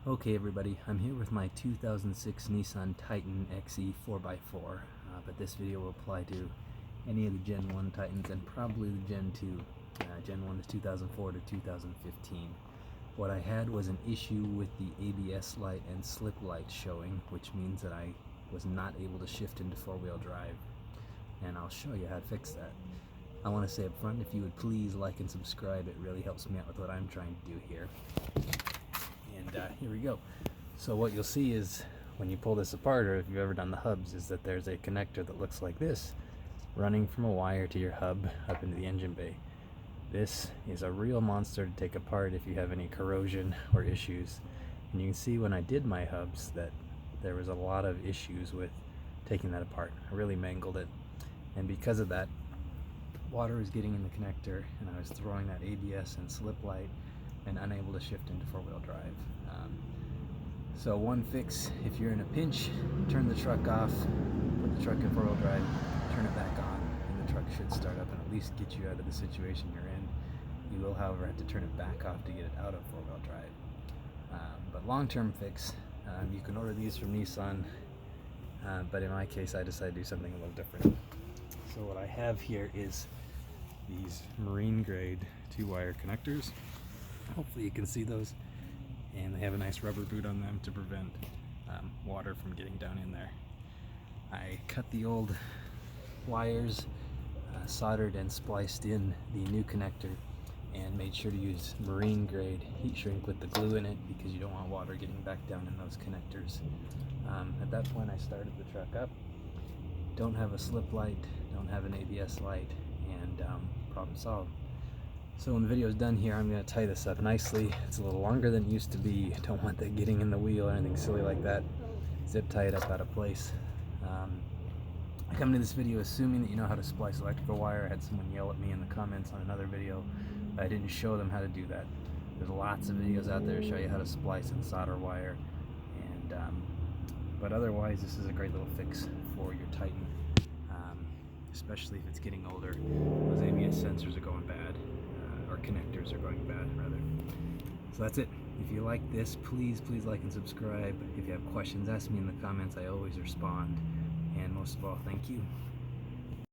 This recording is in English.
Okay everybody, I'm here with my 2006 Nissan Titan Xe 4x4, but this video will apply to any of the Gen 1 Titans and probably the Gen 2. Gen 1 is 2004 to 2015. What I had was an issue with the ABS light and slip light showing, which means that I was not able to shift into four-wheel drive, and I'll show you how to fix that. I want to say up front, if you would please like and subscribe, it really helps me out with what I'm trying to do here. And here we go. So what you'll see is when you pull this apart, or if you've ever done the hubs, is that there's a connector that looks like this running from a wire to your hub up into the engine bay. This is a real monster to take apart if you have any corrosion or issues. And you can see when I did my hubs that there was a lot of issues with taking that apart. I really mangled it, and because of that, water was getting in the connector and I was throwing that ABS and slip light and unable to shift into four-wheel drive. So one fix, if you're in a pinch, turn the truck off, put the truck in four-wheel drive, turn it back on, and the truck should start up and at least get you out of the situation you're in. You will, however, have to turn it back off to get it out of four-wheel drive. But long-term fix, you can order these from Nissan, but in my case I decided to do something a little different. So what I have here is these marine grade 2-wire connectors. Hopefully you can see those, and they have a nice rubber boot on them to prevent water from getting down in there. I cut the old wires, soldered and spliced in the new connector, and made sure to use marine grade heat shrink with the glue in it because you don't want water getting back down in those connectors. At that point I started the truck up. Don't have a slip light, don't have an ABS light, and problem solved. So when the video is done here, I'm going to tie this up nicely. It's a little longer than it used to be. Don't want that getting in the wheel or anything silly like that. Zip tie it up out of place. I come to this video assuming that you know how to splice electrical wire. I had someone yell at me in the comments on another video, but I didn't show them how to do that. There's lots of videos out there to show you how to splice and solder wire, and but otherwise this is a great little fix for your Titan, especially if it's getting older. Those ABS sensors are going bad. Or connectors are going bad, rather. So that's it. If you like this, please like and subscribe. If you have questions, ask me in the comments. I always respond. And most of all, thank you.